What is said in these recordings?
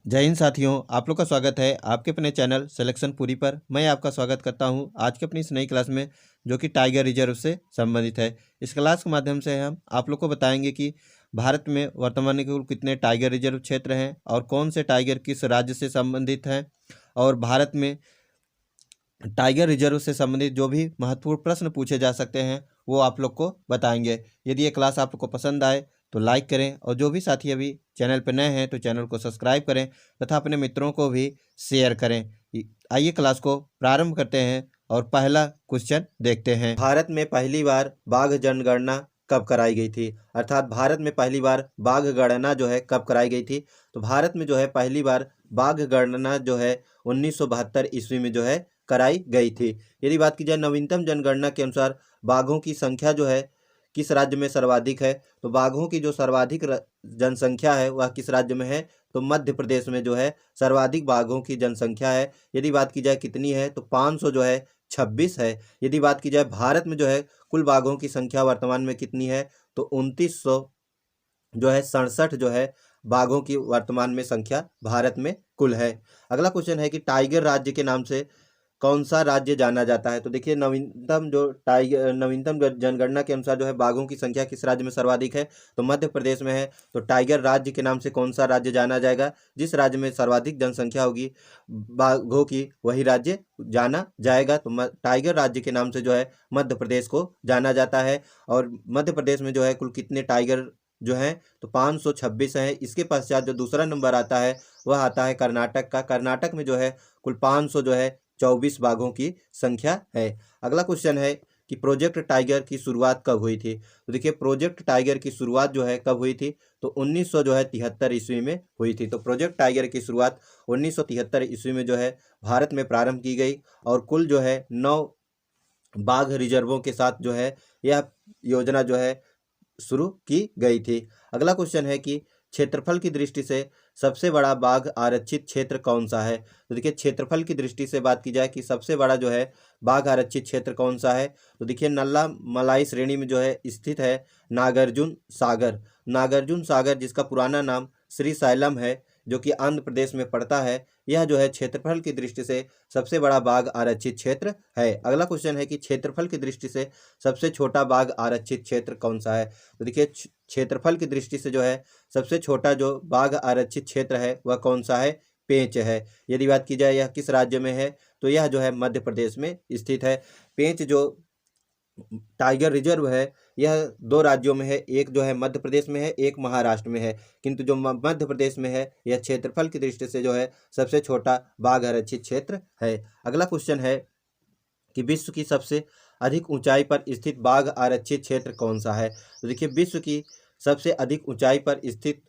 जय हिंद साथियों, आप लोग का स्वागत है आपके अपने चैनल सिलेक्शन पूरी पर। मैं आपका स्वागत करता हूं आज की अपनी इस नई क्लास में, जो कि टाइगर रिजर्व से संबंधित है। इस क्लास के माध्यम से हम आप लोग को बताएंगे कि भारत में वर्तमान में कुल कितने टाइगर रिजर्व क्षेत्र हैं और कौन से टाइगर किस राज्य से संबंधित हैं, और भारत में टाइगर रिजर्व से संबंधित जो भी महत्वपूर्ण प्रश्न पूछे जा सकते हैं वो आप लोग को बताएंगे। यदि ये क्लास आप लोग को पसंद आए तो लाइक करें, और जो भी साथी अभी चैनल पर नए हैं तो चैनल को सब्सक्राइब करें तथा अपने मित्रों को भी शेयर करें। आइए क्लास को प्रारंभ करते हैं और पहला क्वेश्चन देखते हैं। भारत में पहली बार बाघ जनगणना कब कराई गई थी? अर्थात भारत में पहली बार बाघ गणना जो है कब कराई गई थी? तो भारत में जो है पहली बार बाघ गणना जो है 1972 ईस्वी में जो है कराई गई थी। यदि बात की जाए नवीनतम जनगणना के अनुसार बाघों की संख्या जो है किस राज्य में सर्वाधिक है, तो बाघों की जो सर्वाधिक जनसंख्या है वह किस राज्य में है? तो मध्य प्रदेश में जो है सर्वाधिक बाघों की जनसंख्या है। यदि बात की जाए कितनी है, तो 500 जो है 26 है। यदि बात की जाए भारत में जो है कुल बाघों की संख्या वर्तमान में कितनी है, तो 2900 जो है 67 जो है बाघों की वर्तमान में संख्या भारत में कुल है। अगला क्वेश्चन है कि टाइगर राज्य के नाम से कौन सा राज्य जाना जाता है? तो देखिए नवीनतम जनगणना के अनुसार जो है बाघों की संख्या किस राज्य में सर्वाधिक है, तो मध्य प्रदेश में है। तो टाइगर राज्य के नाम से कौन सा राज्य जाना जाएगा? जिस राज्य में सर्वाधिक जनसंख्या होगी बाघों की वही राज्य जाना जाएगा। तो टाइगर राज्य के नाम से जो है मध्य प्रदेश को जाना जाता है। और मध्य प्रदेश में जो है कुल कितने टाइगर जो है, तो 526 है। इसके पश्चात जो दूसरा नंबर आता है वह आता है कर्नाटक का। कर्नाटक में जो है कुल 500 जो है 24 बाघों की संख्या है। अगला क्वेश्चन है कि प्रोजेक्ट टाइगर की शुरुआत कब हुई थी? तो देखिए प्रोजेक्ट टाइगर की शुरुआत जो है कब हुई थी, तो 1973 ईस्वी में हुई थी। तो प्रोजेक्ट टाइगर की शुरुआत 1973 ईस्वी में जो है भारत में प्रारंभ की गई, और कुल जो है 9 बाघ रिजर्वों के साथ जो है यह योजना जो है शुरू की गई थी। अगला क्वेश्चन है कि क्षेत्रफल की दृष्टि से सबसे बड़ा बाघ आरक्षित क्षेत्र कौन सा है? तो देखिए क्षेत्रफल की दृष्टि से बात की जाए कि सबसे बड़ा जो है बाघ आरक्षित क्षेत्र कौन सा है, तो देखिए नल्ला मलाई श्रेणी में जो है स्थित है नागार्जुन सागर। नागार्जुन सागर जिसका पुराना नाम श्री साइलम है, जो कि आंध्र प्रदेश में पड़ता है, यह जो है क्षेत्रफल की दृष्टि से सबसे बड़ा बाघ आरक्षित क्षेत्र है। अगला क्वेश्चन है कि क्षेत्रफल की दृष्टि से सबसे छोटा बाघ आरक्षित क्षेत्र कौन सा है? तो देखिए क्षेत्रफल की दृष्टि से जो है सबसे छोटा जो बाघ आरक्षित क्षेत्र है वह कौन सा है? पेंच है। यदि बात की जाए यह किस राज्य में है, तो यह जो है मध्य प्रदेश में स्थित है। पेंच जो टाइगर रिजर्व है यह 2 राज्यों में है, एक जो है मध्य प्रदेश में है, एक महाराष्ट्र में है। किंतु जो मध्य प्रदेश में है यह क्षेत्रफल की दृष्टि से जो है सबसे छोटा बाघ आरक्षित क्षेत्र है। अगला क्वेश्चन है कि विश्व की सबसे अधिक ऊंचाई पर स्थित बाघ आरक्षित क्षेत्र कौन सा है? तो देखिए विश्व की सबसे अधिक ऊंचाई पर स्थित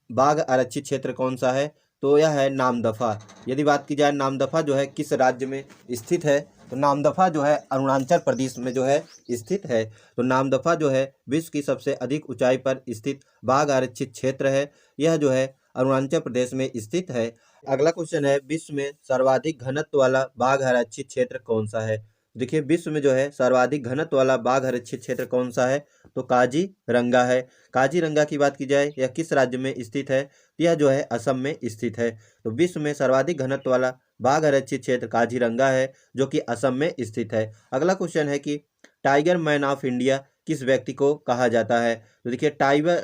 बाघ आरक्षित क्षेत्र कौन सा है, तो यह है नामदफा। यदि बात की जाए नामदफा जो है किस राज्य में स्थित है, तो नामदफा जो है अरुणाचल प्रदेश में जो है स्थित है। तो नामदफा जो है विश्व की सबसे अधिक ऊंचाई पर स्थित बाघ आरक्षित क्षेत्र है, यह जो है अरुणाचल प्रदेश में स्थित है। अगला क्वेश्चन है विश्व में सर्वाधिक घनत्व वाला बाघ आरक्षित क्षेत्र कौन सा है? देखिए विश्व में जो है सर्वाधिक घनत्व वाला बाघ आरक्षित क्षेत्र कौन सा है, तो काजीरंगा है। काजीरंगा की बात की जाए यह किस राज्य में स्थित है, तो यह जो है असम में स्थित है। तो विश्व में सर्वाधिक घनत्व वाला बाघ आरक्षित क्षेत्र काजीरंगा है, जो कि असम में स्थित है। अगला क्वेश्चन है कि टाइगर मैन ऑफ इंडिया किस व्यक्ति को कहा जाता है? तो देखिए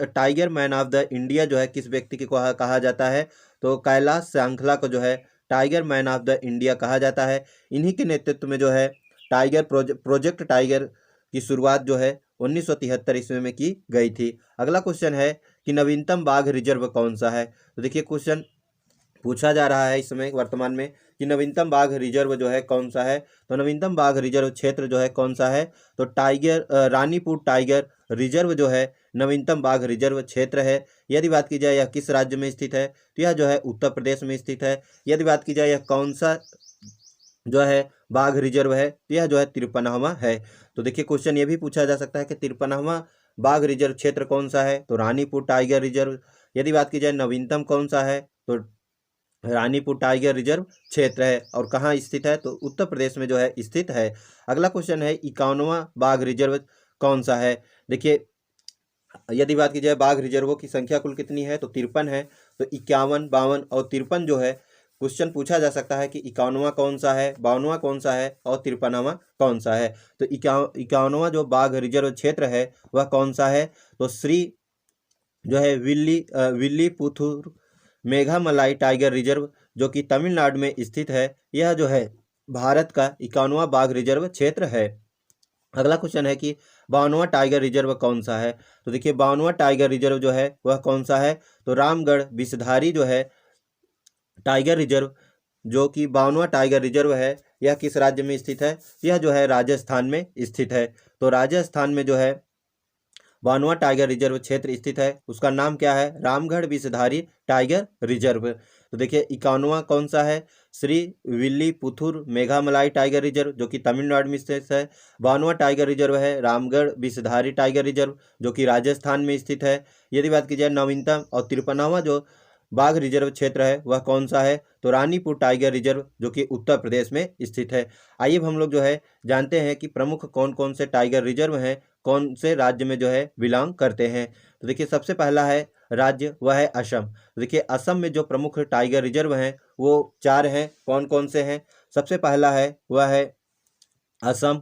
tiger man of the India जो है किस व्यक्ति को कहा जाता है, तो कैलाश श्रृंखला को जो है tiger man of the India कहा जाता है। इन्हीं के नेतृत्व में जो है टाइगर प्रोजेक्ट टाइगर की शुरुआत जो है 1973 ईस्वी में की गई थी। अगला क्वेश्चन है कि नवीनतम बाघ रिजर्व कौन सा है? तो देखिए क्वेश्चन पूछा जा रहा है इस समय वर्तमान में कि नवीनतम बाघ रिजर्व जो है कौन सा है, तो नवीनतम बाघ रिजर्व क्षेत्र जो है कौन सा है, तो रानीपुर टाइगर रिजर्व जो है नवीनतम बाघ रिजर्व क्षेत्र है। यदि बात की जाए यह किस राज्य में स्थित है, तो यह जो है उत्तर प्रदेश में स्थित है। यदि बात की जाए यह कौन सा जो है बाघ रिजर्व है, तो यह जो है 53वां है। तो देखिए क्वेश्चन ये भी पूछा जा सकता है कि 53वां बाघ रिजर्व क्षेत्र कौन सा है, तो रानीपुर टाइगर रिजर्व। यदि बात की जाए नवीनतम कौन सा है, तो रानीपुर टाइगर रिजर्व क्षेत्र है, और कहाँ स्थित है, तो उत्तर प्रदेश में जो है स्थित है। अगला क्वेश्चन है 51वां बाघ रिजर्व कौन सा है? देखिए यदि बात की जाए बाघ रिजर्वों की संख्या कुल कितनी है, तो 53 है। तो 51, 52 और 53 जो है क्वेश्चन पूछा जा सकता है कि 51वां कौन सा है, 52वां कौन सा है और 53वां कौन सा है। तो 51वां जो बाघ रिजर्व क्षेत्र है वह कौन सा है, तो श्री जो है विल्लीपुथुर मेघामलाई टाइगर रिजर्व जो कि तमिलनाडु में स्थित है, यह जो है भारत का 51वां बाघ रिजर्व क्षेत्र है। अगला क्वेश्चन है कि 52वां टाइगर रिजर्व कौन सा है। तो देखिए 52वां टाइगर रिजर्व जो है वह कौन सा है, तो रामगढ़ विषधारी जो है टाइगर रिजर्व जो कि 52वां टाइगर रिजर्व है, यह किस राज्य में स्थित है, यह जो है राजस्थान में स्थित है। तो राजस्थान में जो है 52वां टाइगर रिजर्व क्षेत्र स्थित है, उसका नाम क्या है, रामगढ़ विषधारी टाइगर रिजर्व। तो देखिए 51वां कौन सा है, श्री विल्लीपुथुर मेघामलाई टाइगर रिजर्व जो कि तमिलनाडु में स्थित है। 52वां टाइगर रिजर्व है रामगढ़ विषधारी टाइगर रिजर्व जो कि राजस्थान में स्थित है। यदि बात की जाए नवीनतम और 53वां जो बाघ रिजर्व क्षेत्र है वह कौन सा है, तो रानीपुर टाइगर रिजर्व जो कि उत्तर प्रदेश में स्थित है। आइए अब हम लोग जो है जानते हैं कि प्रमुख कौन कौन से टाइगर रिजर्व हैं, कौन से राज्य में जो है बिलोंग करते हैं। तो देखिए सबसे पहला है राज्य वह है असम। तो देखिए असम में जो प्रमुख टाइगर रिजर्व हैं वो 4 हैं, कौन कौन से हैं। सबसे पहला है वह है असम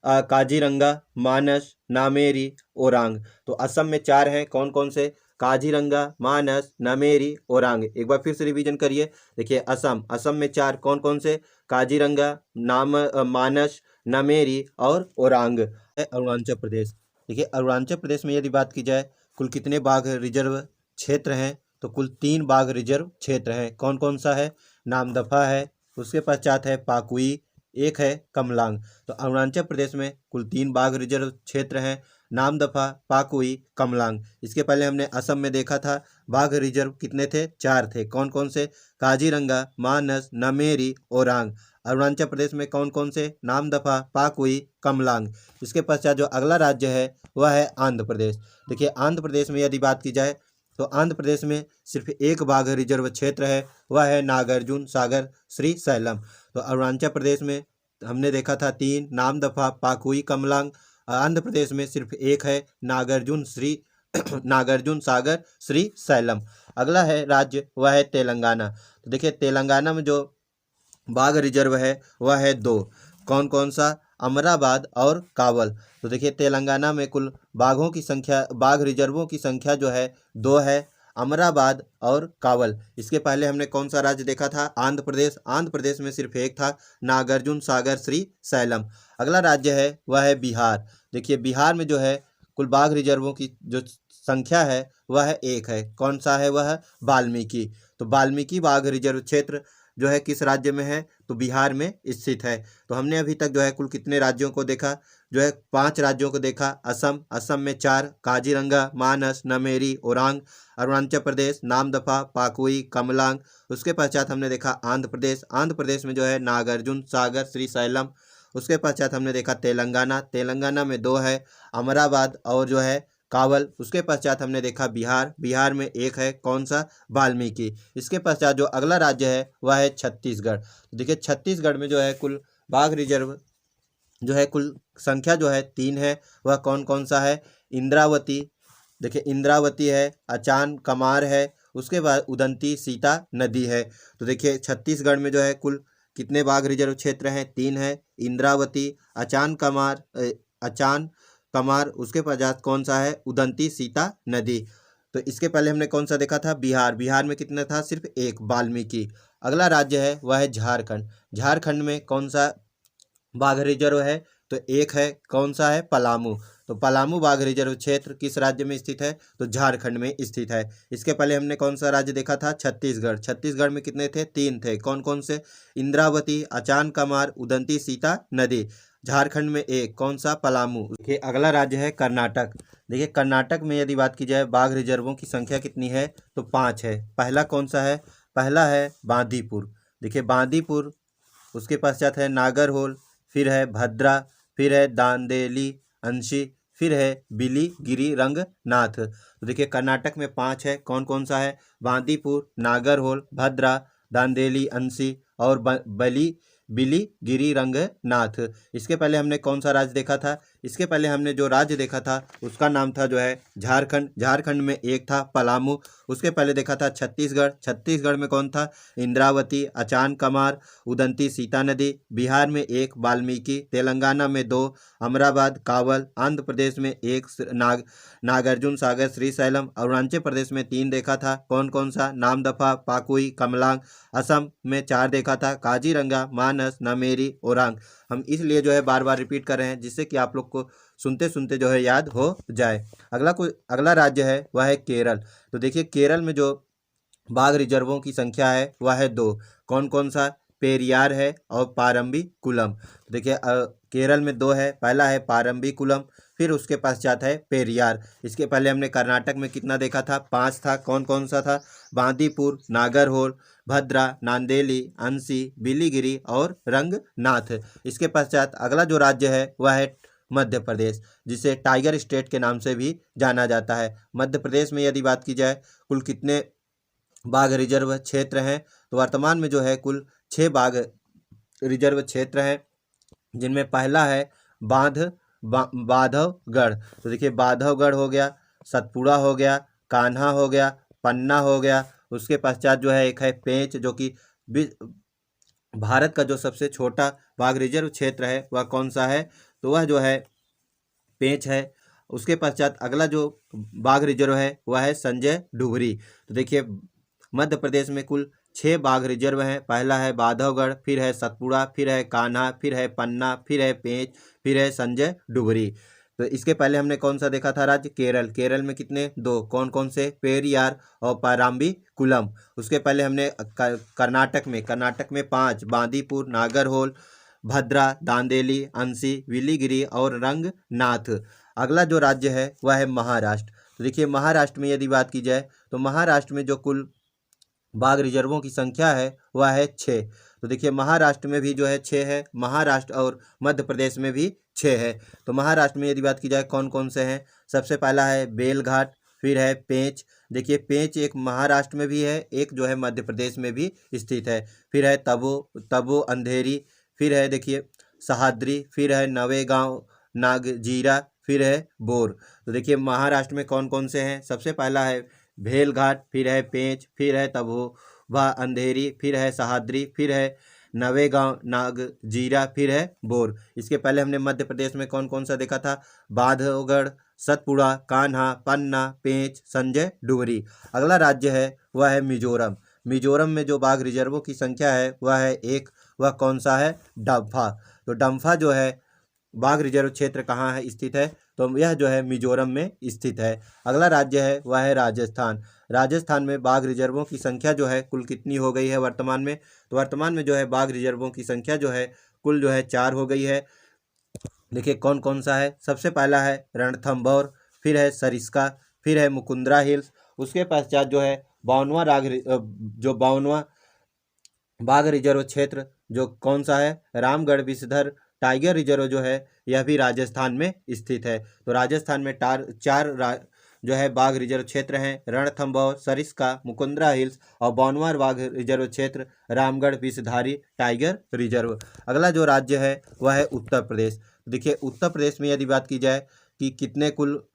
काजीरंगा, मानस, नामेरी, ओरांग। तो असम में 4 हैं, कौन कौन से, काजीरंगा, मानस, नामेरी, ओरांग। एक बार फिर से रिवीजन करिए। देखिए असम में 4 कौन कौन से, काजीरंगा, मानस, नामेरी और ओरांग। अरुणाचल प्रदेश। देखिए अरुणाचल प्रदेश में यदि बात की जाए कुल कितने बाघ रिजर्व क्षेत्र हैं, तो कुल 3 बाघ रिजर्व क्षेत्र हैं। कौन कौन सा है, नामदफा है, उसके पश्चात है पाकुई, एक है कमलांग। तो अरुणाचल प्रदेश में कुल 3 बाघ रिजर्व क्षेत्र हैं, नामदफा, पाकुई, कमलांग। इसके पहले हमने असम में देखा था बाघ रिजर्व कितने थे, 4 थे, कौन कौन से, काजीरंगा, मानस, नामेरी, ओरांग। अरुणाचल प्रदेश में कौन कौन से, नामदफा, पाकुई, कमलांग। इसके पश्चात जो अगला राज्य है वह है आंध्र प्रदेश। देखिए आंध्र प्रदेश में यदि बात की जाए तो आंध्र प्रदेश में सिर्फ एक बाघ रिजर्व क्षेत्र है, वह है नागार्जुन सागर श्री सैलम। तो अरुणाचल प्रदेश में हमने देखा था 3, नामदफा, पाकुई, कमलांग। आंध्र प्रदेश में सिर्फ एक है, नागार्जुन श्री नागार्जुन सागर श्री सैलम। अगला है राज्य वह है तेलंगाना। तो देखिए तेलंगाना में जो बाघ रिजर्व है वह है 2, कौन कौन सा, अमराबाद और कावल। तो देखिए तेलंगाना में कुल बाघों की संख्या, बाघ रिजर्वों की संख्या जो है 2 है, अमराबाद और कावल। इसके पहले हमने कौन सा राज्य देखा था, आंध्र प्रदेश। आंध्र प्रदेश में सिर्फ एक था, नागार्जुन सागर श्री सैलम। अगला राज्य है वह है बिहार। देखिए बिहार में जो है कुल बाघ रिजर्वों की जो संख्या है वह एक है, कौन सा है, वह वाल्मीकि। तो वाल्मीकि बाघ रिजर्व क्षेत्र जो है किस राज्य में है, तो बिहार में स्थित है। तो हमने अभी तक जो है कुल कितने राज्यों को देखा, जो है 5 राज्यों को देखा। असम में 4, काजीरंगा, मानस, नामेरी, ओरांग। अरुणाचल प्रदेश नामदफा, पाकुई, कमलांग। उसके पश्चात हमने देखा आंध्र प्रदेश में जो है नागार्जुन सागर श्री सैलम। उसके पश्चात हमने देखा तेलंगाना में 2 है, अमराबाद और जो है कावल। उसके पश्चात हमने देखा बिहार में एक है, कौन सा, वाल्मीकि। इसके पश्चात जो अगला राज्य है वह है छत्तीसगढ़। तो देखिए छत्तीसगढ़ में जो है कुल बाघ रिजर्व जो है कुल संख्या जो है 3 है, वह कौन कौन सा है, इंद्रावती। देखिए इंद्रावती है, अचान कमार है, उसके बाद उदंती सीता नदी है। तो देखिए छत्तीसगढ़ में जो है कुल कितने बाघ रिजर्व क्षेत्र हैं, 3 है, इंद्रावती, अचान कमार, उसके पश्चात कौन सा है, उदंती सीता नदी। तो इसके पहले हमने कौन सा देखा था, बिहार में कितना था, सिर्फ एक, वाल्मीकि। अगला राज्य है वह है झारखंड में कौन सा बाघ रिजर्व है, तो एक है, कौन सा है, पलामू। तो पलामू बाघ रिजर्व क्षेत्र किस राज्य में स्थित है, तो झारखंड में स्थित है। इसके पहले हमने कौन सा राज्य देखा था, छत्तीसगढ़ में कितने थे, 3 थे, कौन कौन से, इंद्रावती, अचान कमार, उदंती सीता नदी। झारखंड में एक, कौन सा, पलामू। देखिए अगला राज्य है कर्नाटक। देखिए कर्नाटक में यदि बात की जाए बाघ रिजर्वों की संख्या कितनी है, तो 5 है। पहला कौन सा है, पहला है बांदीपुर। देखिए बांदीपुर, उसके पश्चात है नागरहोल, फिर है भद्रा, फिर है दांदेली अंशी, फिर है बिलीगिरी रंगनाथ। तो देखिए कर्नाटक में 5 है, कौन कौन सा है, बांदीपुर, नागरहोल, भद्रा, दांदेली अंशी और बिलीगिरी रंगनाथ। इसके पहले हमने कौन सा राज्य देखा था? इसके पहले हमने जो राज्य देखा था उसका नाम था जो है झारखंड। झारखंड में एक था पलामू। उसके पहले देखा था छत्तीसगढ़। छत्तीसगढ़ में कौन था? इंद्रावती, अचान कमार, उदंती सीता नदी। बिहार में एक वाल्मीकि। तेलंगाना में दो अमराबाद, कावल। आंध्र प्रदेश में एक नागार्जुन सागर, श्रीशैलम। अरुणाचल प्रदेश में 3 देखा था। कौन कौन सा? नामदफा, पाकुई, कमलांग। असम में 4 देखा था। काजीरंगा, मानस, नामेरी, ओरांग। हम इसलिए जो है बार बार रिपीट कर रहे हैं जिससे कि आप लोग को सुनते सुनते जो है याद हो जाए। अगला राज्य है वह है केरल। तो देखिए केरल में जो बाघ रिजर्वों की संख्या है वह है 2। कौन कौन सा? पेरियार है और पारम्बी-कुलम। देखिए केरल में 2 है। पहला है पारम्बी-कुलम, फिर उसके पश्चात है पेरियार। इसके पहले हमने कर्नाटक में कितना देखा था? 5 था। कौन कौन सा था? बांदीपुर, नागरहोल, भद्रा, नांदेली, अंसी, बिलीगिरी और रंगनाथ। इसके पश्चात अगला जो राज्य है वह है मध्य प्रदेश, जिसे टाइगर स्टेट के नाम से भी जाना जाता है। मध्य प्रदेश में यदि बात की जाए कुल कितने बाघ रिजर्व क्षेत्र हैं, तो वर्तमान में जो है कुल 6 बाघ रिजर्व क्षेत्र हैं, जिनमें पहला है बांधवगढ़। तो देखिए बांधवगढ़ हो गया, सतपुड़ा हो गया, कान्हा हो गया, पन्ना हो गया। उसके पश्चात जो है एक है पेंच, जो कि भारत का जो सबसे छोटा बाघ रिजर्व क्षेत्र है वह कौन सा है? तो वह जो है पेंच है। उसके पश्चात अगला जो बाघ रिजर्व है वह है संजय डुगरी। तो देखिए मध्य प्रदेश में कुल 6 बाघ रिजर्व हैं। पहला है बांधवगढ़, फिर है सतपुड़ा, फिर है कान्हा, फिर है पन्ना, फिर है पेंच, फिर है संजय डुगरी। तो इसके पहले हमने कौन सा देखा था राज्य? केरल। केरल में कितने? 2। कौन कौन से? पेरियार और पाराम्बी-कुलम। उसके पहले हमने कर्नाटक में 5 बांदीपुर, नागरहोल, भद्रा, दांदेली, अंसी, बिलीगिरी और रंगनाथ। अगला जो राज्य है वह है महाराष्ट्र। तो देखिए महाराष्ट्र में यदि बात की जाए तो महाराष्ट्र में जो कुल बाघ रिजर्वों की संख्या है वह है 6। तो देखिए महाराष्ट्र में भी जो है 6 है। महाराष्ट्र और मध्य प्रदेश में भी 6 है। तो महाराष्ट्र में यदि बात की जाए कौन कौन से हैं? सबसे पहला है बेलघाट, फिर है पेंच। देखिए पेंच एक महाराष्ट्र में भी है, एक जो है मध्य प्रदेश में भी स्थित है। फिर है तबो अंधेरी, फिर है देखिए सहाद्री, फिर है नवेगांव, नागजीरा, फिर है बोर। तो देखिए महाराष्ट्र में कौन कौन से हैं? सबसे पहला है भेलघाट, फिर है पेंच, फिर है तपोवा अंधेरी, फिर है सहाद्री, फिर है नवेगांव, नागजीरा, फिर है बोर। इसके पहले हमने मध्य प्रदेश में कौन कौन सा देखा था? बांधवगढ़, सतपुड़ा, कान्हा, पन्ना, पेंच, संजय डुगरी। अगला राज्य है वह है मिजोरम। मिजोरम में जो बाघ रिजर्वों की संख्या है वह है 1। वह कौन सा है? डम्फा। तो डम्फा जो है बाघ रिजर्व क्षेत्र कहाँ है स्थित है? तो यह जो है मिजोरम में स्थित है। अगला राज्य है वह है राजस्थान। राजस्थान में बाघ रिजर्वों की संख्या जो है कुल कितनी हो गई है वर्तमान में? तो वर्तमान में जो है बाघ रिजर्वों की संख्या जो है कुल जो है 4 हो गई है। देखिए कौन कौन सा है? सबसे पहला है रणथंभौर, फिर है सरिस्का, फिर है मुकुंदरा हिल्स। उसके पश्चात जो है 52वां बाघ रिजर्व क्षेत्र जो कौन सा है? रामगढ़ विषधर टाइगर रिजर्व जो है यह भी राजस्थान में स्थित है। तो राजस्थान में 4 जो है बाघ रिजर्व क्षेत्र हैं, रणथंभौर, सरिस्का, मुकुंदरा हिल्स और 52वां बाघ रिजर्व क्षेत्र रामगढ़ विषधारी टाइगर रिजर्व। अगला जो राज्य है वह है उत्तर प्रदेश। देखिए उत्तर प्रदेश में यदि बात की जाए कि कितने कुल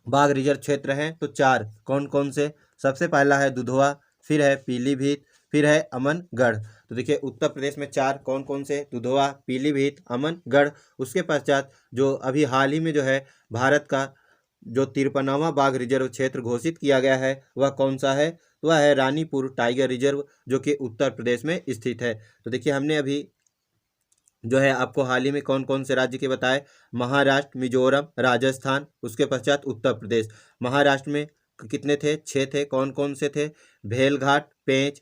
बाघ रिजर्व क्षेत्र हैं, तो 4। कौन कौन से? सबसे पहला है दुधवा, फिर है पीलीभीत, फिर है अमनगढ़। तो देखिए उत्तर प्रदेश में 4 कौन कौन से? दुधवा, पीलीभीत, अमनगढ़। उसके पश्चात जो अभी हाल ही में जो है भारत का जो 53वां बाघ रिजर्व क्षेत्र घोषित किया गया है वह कौन सा है? वह है रानीपुर टाइगर रिजर्व, जो कि उत्तर प्रदेश में स्थित है। तो देखिए हमने अभी जो है आपको हाल ही में कौन कौन से राज्य के बताए? महाराष्ट्र, मिजोरम, राजस्थान, उसके पश्चात उत्तर प्रदेश। महाराष्ट्र में कितने थे? 6 थे। कौन कौन से थे? भेलघाट, पेंच,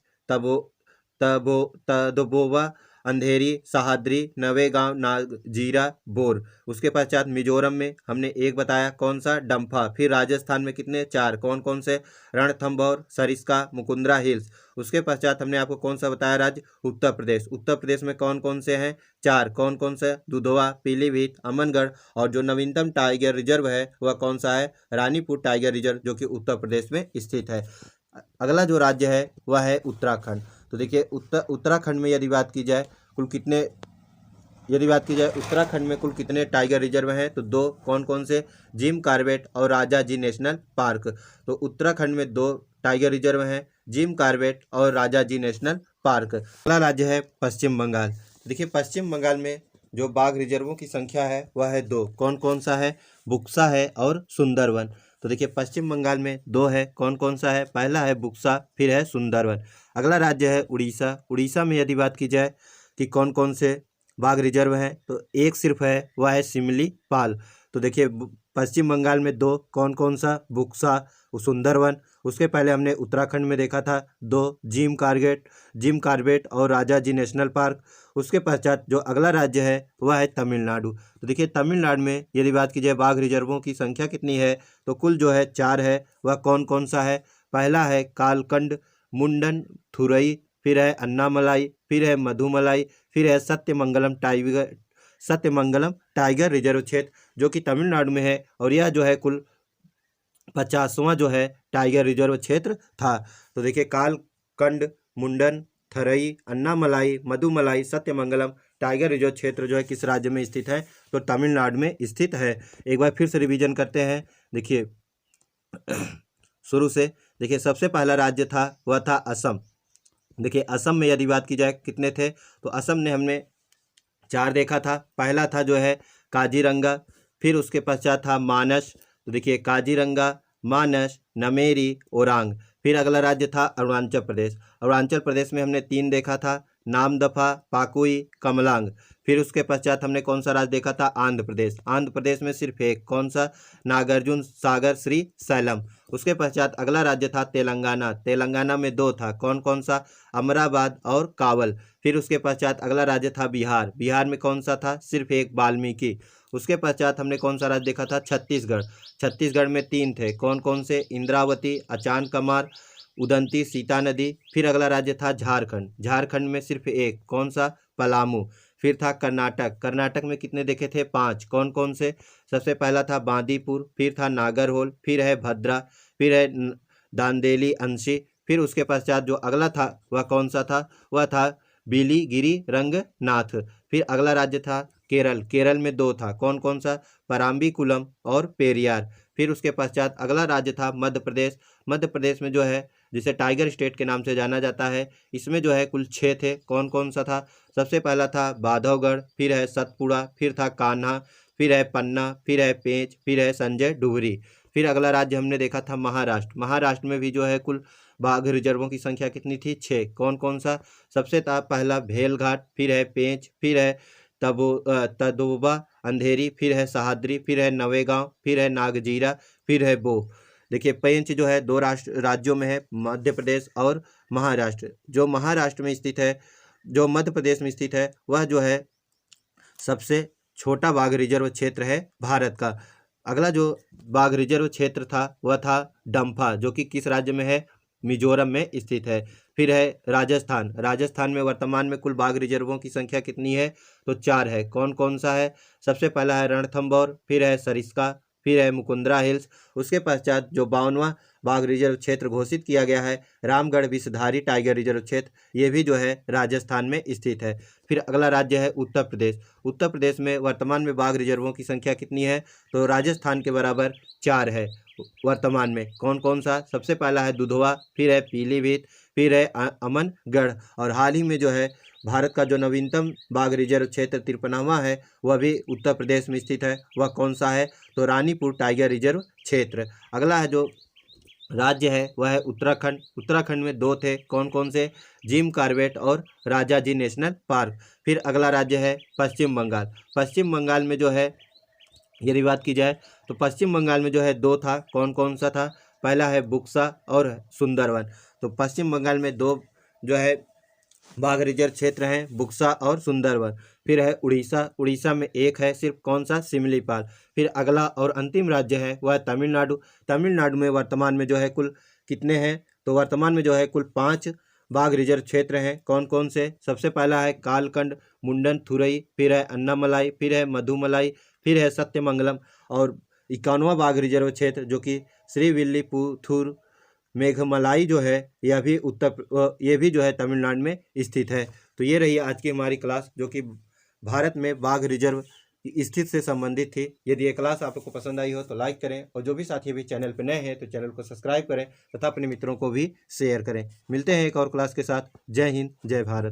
तदोबोवा अंधेरी, सहाद्री, नवेगांव, नागजीरा, बोर। उसके पश्चात मिजोरम में हमने 1 बताया, कौन सा? डम्फा। फिर राजस्थान में कितने? 4। कौन कौन से? रणथंभौर, सरिस्का, मुकुंदरा हिल्स। उसके पश्चात हमने आपको कौन सा बताया राज्य? उत्तर प्रदेश। उत्तर प्रदेश में कौन कौन से हैं? 4। कौन कौन से? दुधवा, पीलीभीत, अमनगढ़ और जो नवीनतम टाइगर रिजर्व है वह कौन सा है? रानीपुर टाइगर रिजर्व, जो कि उत्तर प्रदेश में स्थित है। अगला जो राज्य है वह है उत्तराखंड। तो देखिए उत्तराखंड में यदि बात की जाए कुल कितने, यदि बात की जाए उत्तराखंड में कुल कितने टाइगर रिजर्व हैं, तो 2। कौन कौन से? जिम कॉर्बेट और राजा जी नेशनल पार्क। तो उत्तराखंड में 2 टाइगर रिजर्व हैं, जिम कॉर्बेट और राजा जी नेशनल पार्क। अगला राज्य है पश्चिम बंगाल। देखिए पश्चिम बंगाल में जो बाघ रिजर्वों की संख्या है वह है 2। कौन कौन सा है? बुक्सा है और सुंदरवन। तो देखिए पश्चिम बंगाल में 2 है। कौन कौन सा है? पहला है बुक्सा, फिर है सुंदरवन। अगला राज्य है उड़ीसा। उड़ीसा में यदि बात की जाए कि कौन कौन से बाघ रिजर्व है, तो एक सिर्फ है, वह है सिमली पाल। तो देखिए पश्चिम बंगाल में 2। कौन कौन सा? बुक्सा, सुंदरवन। उसके पहले हमने उत्तराखंड में देखा था 2, जिम कॉर्बेट और राजा जी नेशनल पार्क। उसके पश्चात जो अगला राज्य है वह है तमिलनाडु। तो देखिए तमिलनाडु में यदि बात की जाए बाघ रिजर्वों की संख्या कितनी है, तो कुल जो है 4 है। वह कौन कौन सा है? पहला है कालकंड मुंडन थुरई, फिर है अन्नामलाई, फिर है मधुमलाई, फिर है सत्यमंगलम टाइगर रिजर्व क्षेत्र, जो कि तमिलनाडु में है। और यह जो है कुल 50वां जो है टाइगर रिजर्व क्षेत्र था। तो देखिए कालकंड मुंडन थरई अन्नामलाई मधुमलाई सत्यमंगलम टाइगर रिजर्व क्षेत्र जो है किस राज्य में स्थित है, तो तमिलनाडु में स्थित है। एक बार फिर से रिवीजन करते हैं। देखिए शुरू से देखिए सबसे पहला राज्य था वह था असम। देखिए असम में यदि बात की जाए कितने थे, तो असम ने हमने 4 देखा था। पहला था जो है काजीरंगा, फिर उसके पश्चात था मानस। तो देखिए काजीरंगा, मानस, नमेरी, ओरांग। फिर अगला राज्य था अरुणाचल प्रदेश। अरुणाचल प्रदेश में हमने 3 देखा था, नामदफा, पाकुई, कमलांग। फिर उसके पश्चात हमने कौन सा राज्य देखा था? आंध्र प्रदेश। आंध्र प्रदेश में सिर्फ एक, कौन सा? नागार्जुन सागर श्री सैलम। उसके पश्चात अगला राज्य था तेलंगाना। तेलंगाना में 2 था, कौन कौन सा? अमराबाद और कावल। फिर उसके पश्चात अगला राज्य था बिहार। बिहार में कौन सा था? सिर्फ एक, वाल्मीकि। उसके पश्चात हमने कौन सा राज्य देखा था? छत्तीसगढ़। छत्तीसगढ़ में 3 थे, कौन कौन से? इंद्रावती, अचान कमार, उदंती सीता नदी। फिर अगला राज्य था झारखंड। झारखंड में सिर्फ एक, कौन सा? पलामू। फिर था कर्नाटक। कर्नाटक में कितने देखे थे? 5। कौन कौन से? सबसे पहला था बांदीपुर, फिर था नागरहोल, फिर है भद्रा, फिर है दांदेली अंशी। फिर उसके पश्चात जो अगला था वह कौन सा था? वह था बिलीगिरी रंगनाथ। फिर अगला राज्य था केरल। केरल में 2 था, कौन कौन सा? पराम्बीकुलम और पेरियार। फिर उसके पश्चात अगला राज्य था मध्य प्रदेश। मध्य प्रदेश में जो है जिसे टाइगर स्टेट के नाम से जाना जाता है, इसमें जो है कुल 6 थे। कौन कौन सा था? सबसे पहला था बाधवगढ़, फिर है सतपुड़ा, फिर था कान्हा, फिर है पन्ना, फिर है पेंच, फिर है संजय डुगरी। फिर अगला राज्य हमने देखा था महाराष्ट्र। महाराष्ट्र में भी जो है कुल बाघ रिजर्वों की संख्या कितनी थी? 6। कौन कौन सा? सबसे था पहला भेलघाट, फिर है पेंच, फिर है तदोबा अंधेरी, फिर है सहाद्री, फिर है नवेगांव, फिर है नागजीरा, फिर है बो। देखिए पेंच जो है 2 राज्यों में है, मध्य प्रदेश और महाराष्ट्र। जो महाराष्ट्र में स्थित है, जो मध्य प्रदेश में स्थित है, वह जो है सबसे छोटा बाघ रिजर्व क्षेत्र है भारत का। अगला जो बाघ रिजर्व क्षेत्र था वह था डम्फा, जो कि किस राज्य में है? मिजोरम में स्थित है। फिर है राजस्थान। राजस्थान में वर्तमान में कुल बाघ रिजर्वों की संख्या कितनी है? तो 4 है। कौन कौन सा है? सबसे पहला है रणथंभौर, फिर है सरिस्का, फिर है मुकुंदरा हिल्स। उसके पश्चात जो 52वां बाघ रिजर्व क्षेत्र घोषित किया गया है रामगढ़ विषधारी टाइगर रिजर्व क्षेत्र, ये भी जो है राजस्थान में स्थित है। फिर अगला राज्य है उत्तर प्रदेश। उत्तर प्रदेश में वर्तमान में बाघ रिजर्वों की संख्या कितनी है? तो राजस्थान के बराबर 4 है वर्तमान में। कौन कौन सा? सबसे पहला है दुधवा, फिर है पीलीभीत, फिर है अमनगढ़। और हाल ही में जो है भारत का जो नवीनतम बाघ रिजर्व क्षेत्र 53वां है, वह भी उत्तर प्रदेश में स्थित है। वह कौन सा है? तो रानीपुर टाइगर रिजर्व क्षेत्र। अगला है जो राज्य है वह है उत्तराखंड। उत्तराखंड में 2 थे, कौन कौन से? जिम कॉर्बेट और राजा जी नेशनल पार्क। फिर अगला राज्य है पश्चिम बंगाल। पश्चिम बंगाल में जो है यदि बात की जाए तो पश्चिम बंगाल में जो है 2 था, कौन कौन सा था? पहला है बुक्सा और सुंदरवन। तो पश्चिम बंगाल में 2 जो है बाघ रिजर्व क्षेत्र हैं, बुक्सा और सुंदरवन। फिर है उड़ीसा। उड़ीसा में 1 है सिर्फ, कौन सा? सिमलीपाल। फिर अगला और अंतिम राज्य है वह तमिलनाडु। तमिलनाडु में वर्तमान में जो है कुल कितने हैं? तो वर्तमान में जो है कुल 5 बाघ रिजर्व क्षेत्र हैं। कौन कौन से? सबसे पहला है कालकंड मुंडन थुरई, फिर है अन्नामलाई, फिर है मधुमलाई, फिर है सत्यमंगलम। और 51वां बाघ रिजर्व क्षेत्र जो कि श्रीविल्लीपुथूर मेघमलाई जो है, यह भी जो है तमिलनाडु में स्थित है। तो ये रही आज की हमारी क्लास, जो कि भारत में बाघ रिजर्व स्थित से संबंधित थी। यदि ये क्लास आप लोग को पसंद आई हो तो लाइक करें, और जो भी साथी अभी चैनल पर नए हैं तो चैनल को सब्सक्राइब करें तथा अपने मित्रों को भी शेयर करें। मिलते हैं एक और क्लास के साथ। जय हिंद, जय भारत।